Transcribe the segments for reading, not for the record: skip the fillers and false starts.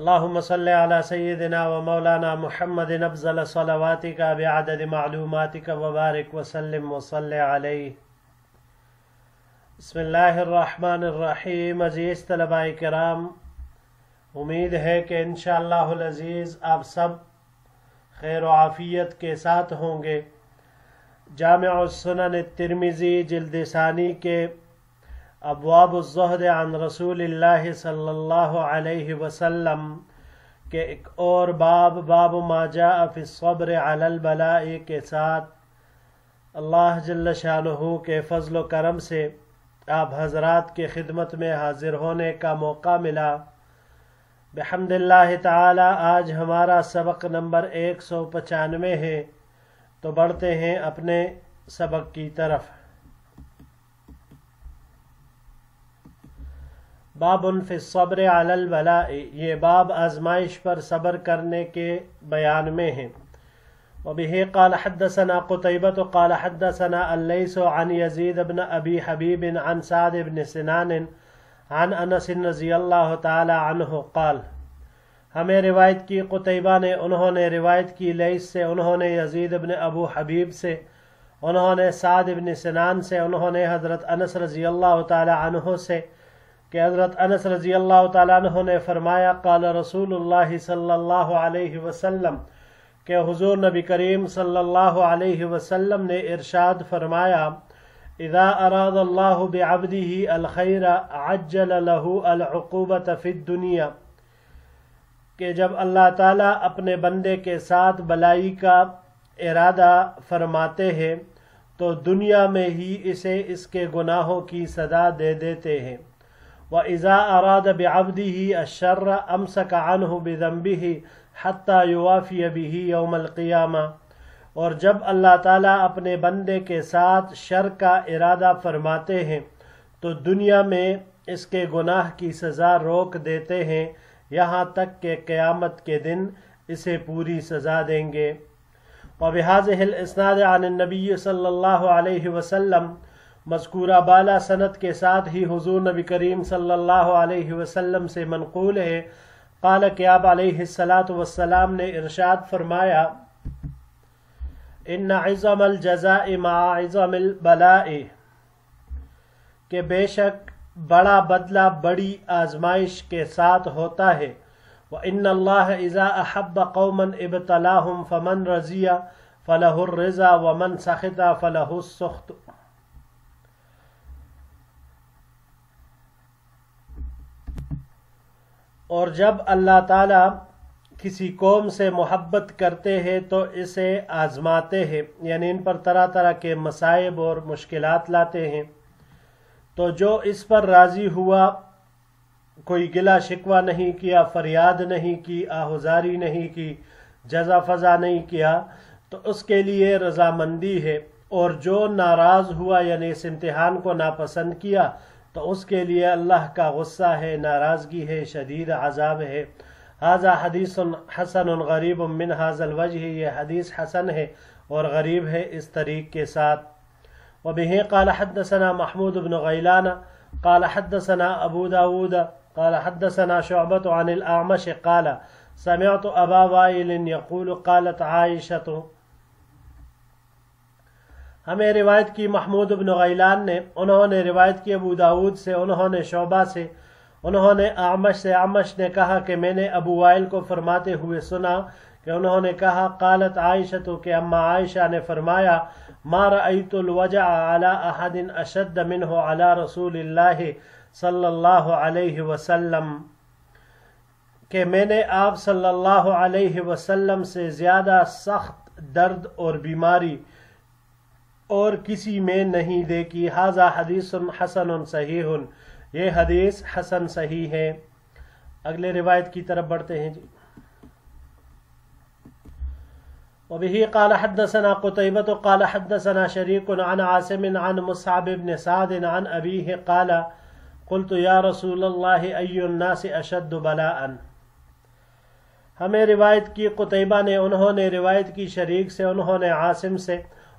اللهم صل على سيدنا ومولانا محمد أفضل صلواتك بعدد معلوماتك وبارك وسلم وصل عليه. بسم اللہ الرحمن الرحیم. عزیز طلباء کرام، امید ہے کہ انشاءاللہ العزیز آپ سب خیر و عافیت کے ساتھ ہوں گے. جامع السنن الترمذی جلد ثانی کے ابواب الزہد عن رسول اللہ صلی اللہ علیہ وسلم کے ایک اور باب ما جاء فی الصبر علی البلاء کے ساتھ اللہ جل شانہ کے فضل و کرم سے آپ حضرات کے خدمت میں حاضر ہونے کا موقع ملا. بحمد اللہ تعالی آج ہمارا سبق نمبر 195 ہے، تو بڑھتے ہیں اپنے سبق کی طرف. باب فی الصبر علی البلاء، یہ باب آزمائش پر صبر کرنے کے بیان میں ہیں. وبه قال حدثنا قتيبة قال حدثنا الليث عن يزيد بن أبي حبيب عن سعد بن سنان عن انس رضی اللہ تعالی عنہ قال، ہمیں روایت کی قتیبہ نے، انہوں نے روایت کی لیث سے، انہوں نے یزید بن ابو حبیب سے، انہوں نے سعد بن سنان سے، انہوں نے حضرت انس رضی اللہ تعالی عنہ سے کہ حضرت انس رضی اللہ تعالی عنہ نے فرمایا قال رسول اللہ صلی اللہ علیہ وسلم، کہ حضور نبی کریم صلی اللہ علیہ وسلم نے ارشاد فرمایا اذا اراد اللہ بعبدہ الخیر عجل له العقوبۃ فی الدنیا، کہ جب اللہ تعالیٰ اپنے بندے کے ساتھ بلائی کا ارادہ فرماتے ہیں تو دنیا میں ہی اسے اس کے گناہوں کی سزا دے دیتے ہیں. وَإِذَا أَرَادَ بِعَبْدِهِ الشَّرَّ أَمْسَكَ عَنْهُ بِذَنبِهِ حَتَّى يُوَافِيَ بِهِ يَوْمَ الْقِيَامَةِ، اور جب اللہ تعالیٰ اپنے بندے کے ساتھ شر کا ارادہ فرماتے ہیں تو دنیا میں اس کے گناہ کی سزا روک دیتے ہیں یہاں تک کہ قیامت کے دن اسے پوری سزا دیں گے. وَبِهَذِهِ الْإِسْنَادِ عَنِ النَّبِيِّ صلی اللہ علیہ وسلم، مذکورہ بالا سند کے ساتھ ہی حضور نبی کریم صلی اللہ علیہ وسلم سے منقول ہے قال کہ آپ علیہ السلام نے ارشاد فرمایا ان عظم الجزاء مع عظم البلاء، کہ بے شک بڑا بدلہ بڑی آزمائش کے ساتھ ہوتا ہے. وَإِنَّ اللَّهَ إِذَا أَحَبَّ قَوْمًا ابْتَلَاهُمْ فَمَنْ رَضِيَ فَلَهُ الرِّضَا وَمَنْ سَخِطَ فَلَهُ السُّخْطُ. اور جب اللہ تعالیٰ کسی قوم سے محبت کرتے ہیں تو اسے آزماتے ہیں، یعنی ان پر طرح طرح کے مصائب اور مشکلات لاتے ہیں. تو جو اس پر راضی ہوا، کوئی گلہ شکوہ نہیں کیا، فریاد نہیں کی، آہذاری نہیں کی، جزا فضا نہیں کیا، تو اس کے لیے رضامندی ہے. اور جو ناراض ہوا یعنی اس امتحان کو ناپسند کیا تو اس کے لیے اللہ کا غصہ ہے، ناراضگی ہے، شدید عذاب ہے. ھذا حدیث حسن غریب من ھذا الوجہ، یہ حدیث حسن ہے اور غریب ہے اس طریق کے ساتھ. وبه قال حدثنا محمود بن غیلان قال حدثنا ابو داود قال حدثنا شعبة عن الأعمش قال سمعت ابا وائل يقول قالت عائشة. ہمیں روایت کی محمود بن غیلان نے، انہوں نے روایت کی ابو داود سے، انہوں نے شعبہ سے، انہوں نے اعمش سے، اعمش نے کہا کہ میں نے ابو وائل کو فرماتے ہوئے سنا کہ انہوں نے کہا قالت عائشہ، کہ اما عائشہ نے فرمایا ما رأیت الوجع علی احد اشد منہ علی رسول اللہ صلی اللہ علیہ وسلم، کہ میں نے آپ صلی اللہ علیہ وسلم سے زیادہ سخت درد اور بیماری اور کسی میں نہیں دیکھی. ھذا حدیث حسن صحیح، یہ حدیث حسن صحیح ہے. اگلے روایت کی طرف بڑھتے ہیں جی. وبه قال حدثنا قتيبة قال حدثنا شريك عن عاصم عن مصعب بن سعد عن أبيه قال قلت يا رسول الله أي الناس أشد بلاء. ہمیں روایت کی قتیبہ نے، انہوں نے روایت کی شریک سے، انہوں نے عاصم سے،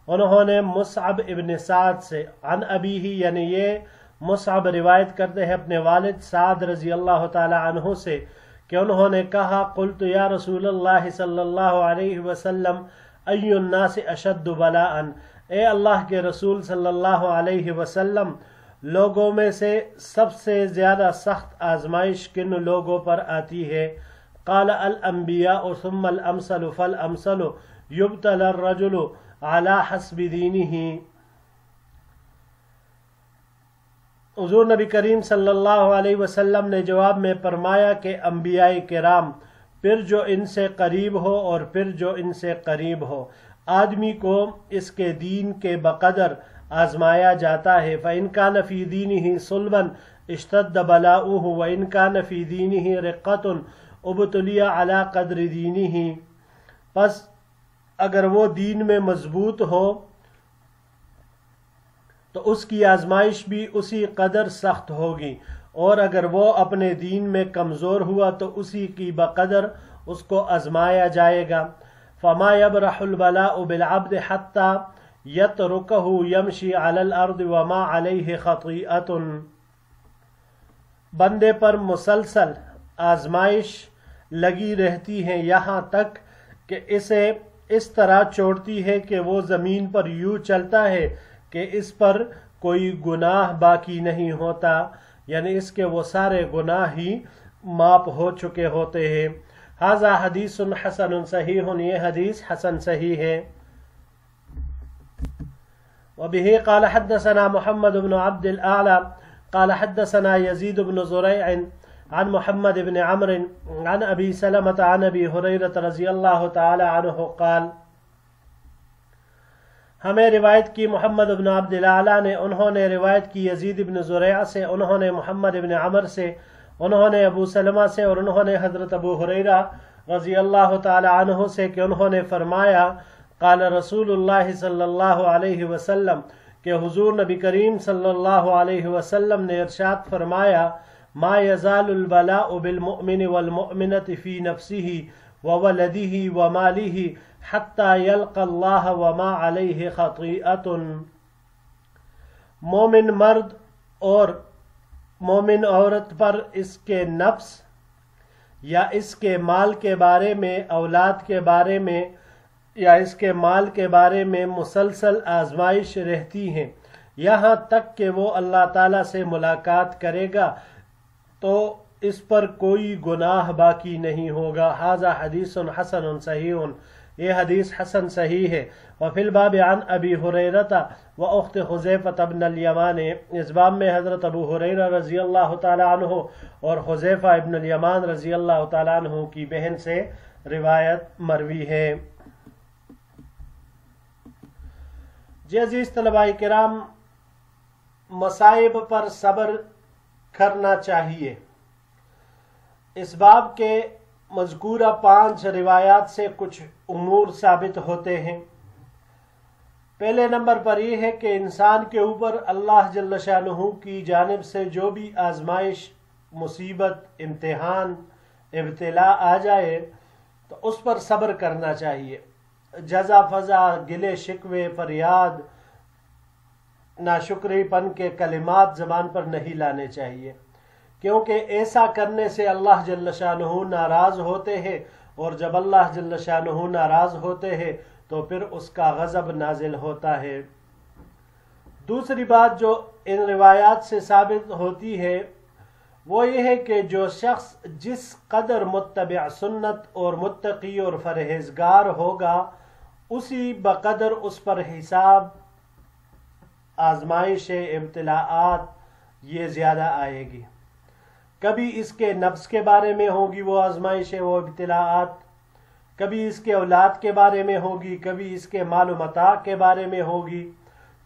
انہوں نے مصعب ابن سعد سے، عن ابیہ، یعنی یہ مصعب روایت کرتے ہیں اپنے والد سعد رضی اللہ تعالی عنہ سے کہ انہوں نے کہا قلت یا رسول اللہ صلی اللہ علیہ وسلم ای الناس اشد بلاء، اے اللہ کے رسول صلی اللہ علیہ وسلم، لوگوں میں سے سب سے زیادہ سخت آزمائش کن لوگوں پر آتی ہے؟ قال الانبیاء ثم الامثل فالامثل یبتلی الرجل علی حسب دینہ۔ حضور نبی کریم صلی اللہ علیہ وسلم نے جواب میں فرمایا کہ انبیاء کرام، پھر جو ان سے قریب ہو اور پھر جو ان سے قریب ہو، آدمی کو اس کے دین کے بقدر آزمایا جاتا ہے۔ فَإِنْ كَانَ فِي دِينِهِ صُلْبًا اشْتَدَّ بَلَاؤُهُ وَإِنْ كَانَ فِي دِينِهِ رِقَّةٌ ابْتُلِيَ عَلَى قَدْرِ دِينِهِ، پس اگر وہ دین میں مضبوط ہو تو اس کی آزمائش بھی اسی قدر سخت ہوگی، اور اگر وہ اپنے دین میں کمزور ہوا تو اسی کی بقدر اس کو آزمایا جائے گا۔ فما يبرح البلاء بالعبد حتى يتركه يمشي على الارض وما عليه خطيئة، بندے پر مسلسل آزمائش لگی رہتی ہے یہاں تک کہ اسے اس طرح چوڑتی ہے کہ وہ زمین پر یوں چلتا ہے کہ اس پر کوئی گناہ باقی نہیں ہوتا، یعنی اس کے وہ سارے گناہ ہی معاف ہو چکے ہوتے ہیں۔ ھذا حدیث حسن صحیح، یہ حدیث حسن صحیح ہے۔ وبه قال حدثنا محمد بن عبد الأعلى قال حدثنا يزيد بن زريع عن محمد بن عمرو عن أبي سلمة عن أبي هريرة رضي الله تعالى عنه قال، ہمیں روایت کی محمد بن عبد الاعلیٰ نے، انہوں نے روایت کی یزید بن زریع سے، انہوں نے محمد بن عمر سے، انہوں نے ابو سلمہ سے، اور انہوں نے حضرت ابو ہریرہ رضی اللہ تعالی عنہ سے کہ انہوں نے فرمایا قال رسول اللہ صلی اللہ علیہ وسلم، کہ حضور نبی کریم صلی اللہ علیہ وسلم نے ارشاد فرمایا ما یزال البلاء بالمؤمن والمؤمنة فی نفسه وولده وماله حتی یلقى اللہ وما علیہ خطیئۃ، مومن مرد اور مومن عورت پر اس کے نفس یا اس کے مال کے بارے میں، اولاد کے بارے میں یا اس کے مال کے بارے میں مسلسل آزمائش رہتی ہیں، یہاں تک کہ وہ اللہ تعالیٰ سے ملاقات کرے گا تو اس پر کوئی گناہ باقی نہیں ہوگا۔ ھذا حدیث حسن صحیح، یہ حدیث حسن صحیح ہے۔ وفی الباب عن ابی ہریرہ و اخت حذیفہ بن الیمان، اس باب میں حضرت ابو ہریرہ رضی اللہ تعالی عنہ اور حذیفہ ابن الیمان رضی اللہ تعالی عنہ کی بہن سے روایت مروی ہے۔ جی عزیز طلباء کرام، مصائب پر صبر کرنا چاہیے۔ اس باب کے مذکورہ 5 روایات سے کچھ امور ثابت ہوتے ہیں۔ پہلے نمبر پر یہ ہے کہ انسان کے اوپر اللہ جل شانہ کی جانب سے جو بھی آزمائش، مصیبت، امتحان، ابتلا آ جائے تو اس پر صبر کرنا چاہیے۔ جزا فضا، گلے شکوے، فریاد، ناشکری پن کے کلمات زبان پر نہیں لانے چاہیے، کیونکہ ایسا کرنے سے اللہ جل شانہ ناراض ہوتے ہیں، اور جب اللہ جل شانہ ناراض ہوتے ہیں تو پھر اس کا غضب نازل ہوتا ہے۔ دوسری بات جو ان روایات سے ثابت ہوتی ہے وہ یہ ہے کہ جو شخص جس قدر متبع سنت اور متقی اور پرہیزگار ہوگا، اسی بقدر اس پر حساب، آزمائش، ابتلاءات یہ زیادہ آئے گی۔ کبھی اس کے نفس کے بارے میں ہوگی وہ آزمائشیں، وہ ابتلاءات، کبھی اس کے اولاد کے بارے میں ہوگی، کبھی اس کے مال و متاع کے بارے میں ہوگی۔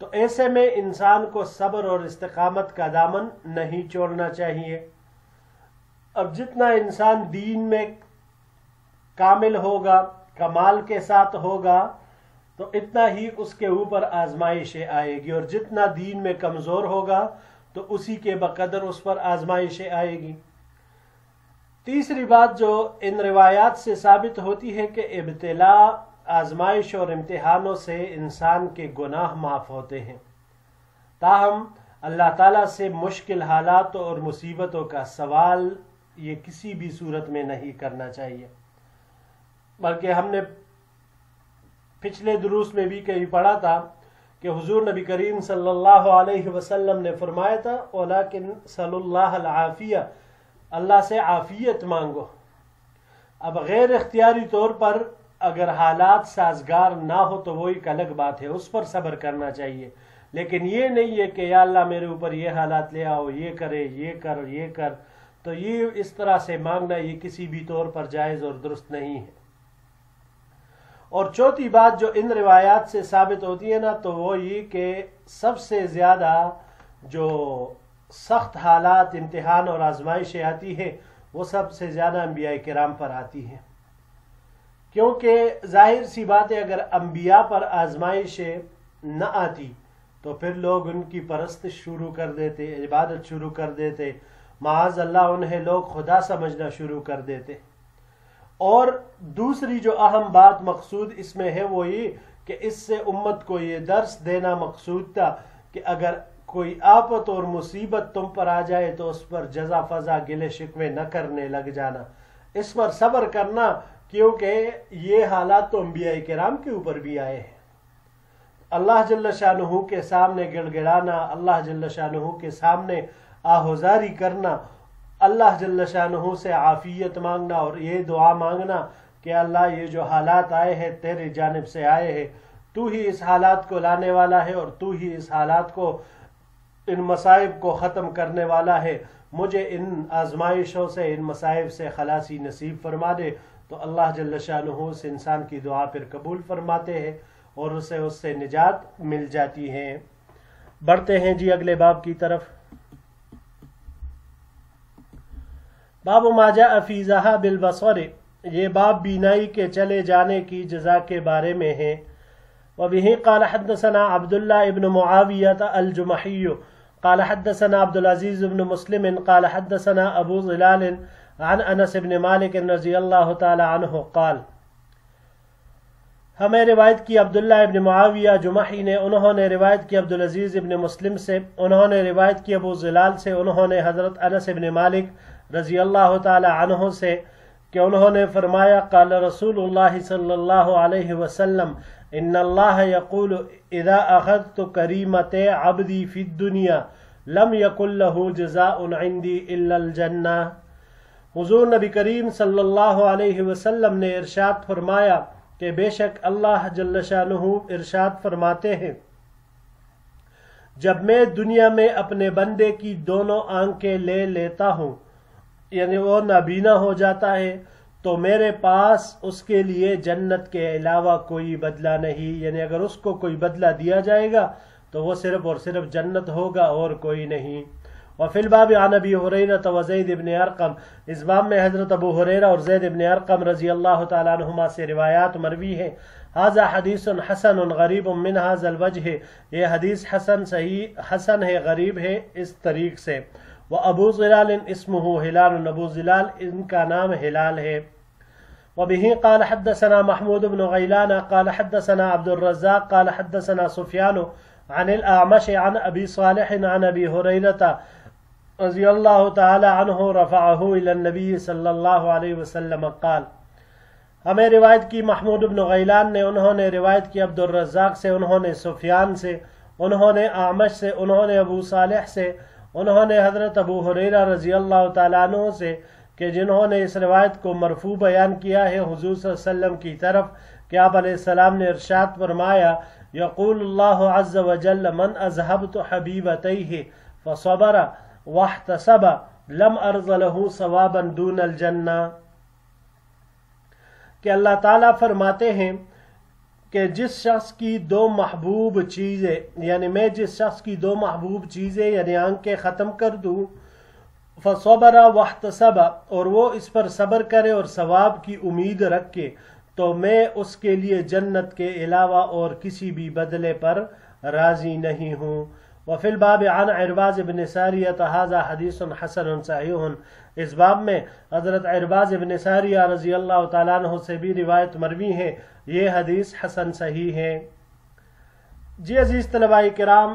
تو ایسے میں انسان کو صبر اور استقامت کا دامن نہیں چھوڑنا چاہیے۔ اب جتنا انسان دین میں کامل ہوگا، کمال کے ساتھ ہوگا، تو اتنا ہی اس کے اوپر آزمائشیں آئے گی، اور جتنا دین میں کمزور ہوگا تو اسی کے بقدر اس پر آزمائشیں آئے گی۔ تیسری بات جو ان روایات سے ثابت ہوتی ہے کہ ابتلاء، آزمائش اور امتحانوں سے انسان کے گناہ معاف ہوتے ہیں، تاہم اللہ تعالیٰ سے مشکل حالات اور مصیبتوں کا سوال یہ کسی بھی صورت میں نہیں کرنا چاہیے، بلکہ ہم نے پچھلے دروس میں بھی کہیں پڑھا تھا کہ حضور نبی کریم صلی اللہ علیہ وسلم نے فرمایا تھا وَلَكِنْ صَلُّ اللَّهَ الْعَافِيَةَ، اللہ سے عافیت مانگو۔ اب غیر اختیاری طور پر اگر حالات سازگار نہ ہو تو وہ ایک الگ بات ہے، اس پر صبر کرنا چاہیے، لیکن یہ نہیں ہے کہ یا اللہ میرے اوپر یہ حالات لے آؤ، یہ کرے، یہ کر، یہ کر، تو یہ اس طرح سے مانگنا یہ کسی بھی طور پر جائز اور درست نہیں ہے۔ اور چوتھی بات جو ان روایات سے ثابت ہوتی ہے نا، تو وہ یہ کہ سب سے زیادہ جو سخت حالات، امتحان اور آزمائشیں آتی ہے وہ سب سے زیادہ انبیاء کرام پر آتی ہیں، کیونکہ ظاہر سی بات ہے اگر انبیاء پر آزمائشیں نہ آتی تو پھر لوگ ان کی پرستش شروع کر دیتے، عبادت شروع کر دیتے، معاذ اللہ انہیں لوگ خدا سمجھنا شروع کر دیتے۔ اور دوسری جو اہم بات مقصود اس میں ہے وہ یہ کہ اس سے امت کو یہ درس دینا مقصود تھا کہ اگر کوئی آفت اور مصیبت تم پر آ جائے تو اس پر جزا فضا گلے شکوے نہ کرنے لگ جانا، اس پر صبر کرنا، کیونکہ یہ حالات تو انبیاء کرام کے اوپر بھی آئے ہیں۔ اللہ جل شانہ کے سامنے گڑ گڑانا، اللہ جل شانہ کے سامنے آہوزاری کرنا، اللہ جل شانہ سے عافیت مانگنا اور یہ دعا مانگنا کہ اللہ یہ جو حالات آئے ہیں تیری جانب سے آئے ہیں، تو ہی اس حالات کو لانے والا ہے اور تو ہی اس حالات کو، ان مصائب کو ختم کرنے والا ہے، مجھے ان آزمائشوں سے، ان مصائب سے خلاصی نصیب فرما دے۔ تو اللہ جل شانہ اس انسان کی دعا پھر قبول فرماتے ہیں اور اسے اس سے نجات مل جاتی ہے۔ بڑھتے ہیں جی اگلے باب کی طرف۔ باب ما جاء فی ذہاب البصر، یہ باب بینائی کے چلے جانے کی جزا کے بارے میں ہے۔ وبہ قال حدثنا عبداللہ ابن معاویہ الجمحی قال حدثنا عبد العزیز بن مسلم قال حدثنا ابو ظلال عن انس بن مالک رضی اللہ تعالی عنہ قال، ہمیں روایت کی عبداللہ ابن معاویہ جمحی نے، انہوں نے روایت کی عبدالعزیز ابن مسلم سے، انہوں نے روایت کی ابو ظلال سے، انہوں نے حضرت انس بن مالک رضی اللہ تعالی عنہ سے کہ انہوں نے فرمایا قال رسول اللہ صلی اللہ علیہ وسلم ان اللہ یقول اذا اخذت کریمت عبدی فی الدنیا لم یکن له جزاء عندی الا الجنہ۔ حضور نبی کریم صلی اللہ علیہ وسلم نے ارشاد فرمایا کہ بے شک اللہ جل شانہ ارشاد فرماتے ہیں، جب میں دنیا میں اپنے بندے کی دونوں آنکھیں لے لیتا ہوں، یعنی وہ نابینا ہو جاتا ہے، تو میرے پاس اس کے لیے جنت کے علاوہ کوئی بدلہ نہیں، یعنی اگر اس کو کوئی بدلہ دیا جائے گا تو وہ صرف اور صرف جنت ہوگا اور کوئی نہیں۔ وفی الباب عن ابی ہریرہ وزید بن ارقم، اس باب میں حضرت ابو ہریرہ اور زید بن ارقم رضی اللہ تعالیٰ عنہما سے روایات مروی ہیں۔ ھذا حدیث حسن غریب من ھذا الوجہ، یہ حدیث حسن ہے، غریب ہے اس طریق سے۔ وابو ظلال اسمہ ہلال، ابو ظلال ان کا نام ہلال ہے۔ وبه قال حدثنا محمود بن غیلان قال حدثنا عبد الرزاق قال حدثنا سفیان عن الاعمش عن ابی صالح عن ابی ہریرہ رضی اللہ تعالی عنہ رفعہ الی النبی صلی اللہ علیہ وسلم قال، ہمیں روایت کی محمود بن غیلان نے، انہوں نے روایت کی عبد الرزاق سے، انہوں نے سفیان سے، انہوں نے اعمش سے، انہوں نے ابو صالح سے، انہوں نے حضرت ابو ہریرہ رضی اللہ تعالیٰ عنہ سے کہ جنہوں نے اس روایت کو مرفوع بیان کیا ہے حضور صلی اللہ علیہ وسلم کی طرف کہ آپ علیہ السلام نے ارشاد فرمایا یقول اللہ عز وجل من اذهبت حبیبتیہ فصبر واحتسب لم ارض له ثوابا دون الجنہ، کہ اللہ تعالیٰ فرماتے ہیں کہ جس شخص کی دو محبوب چیزیں، یعنی میں جس شخص کی دو محبوب چیزیں یعنی آنکھیں ختم کر دوں، فصبر واحتسب، اور وہ اس پر صبر کرے اور ثواب کی امید رکھے، تو میں اس کے لیے جنت کے علاوہ اور کسی بھی بدلے پر راضی نہیں ہوں۔ وفی الباب عن عرباض بن ساریہ ھذا حدیث حسن صحیح، اس باب میں حضرت عرباض بن ساریہ رضی اللہ تعالیٰ عنہ سے بھی روایت مروی ہے، یہ حدیث حسن صحیح ہے۔ جی عزیز طلباء کرام،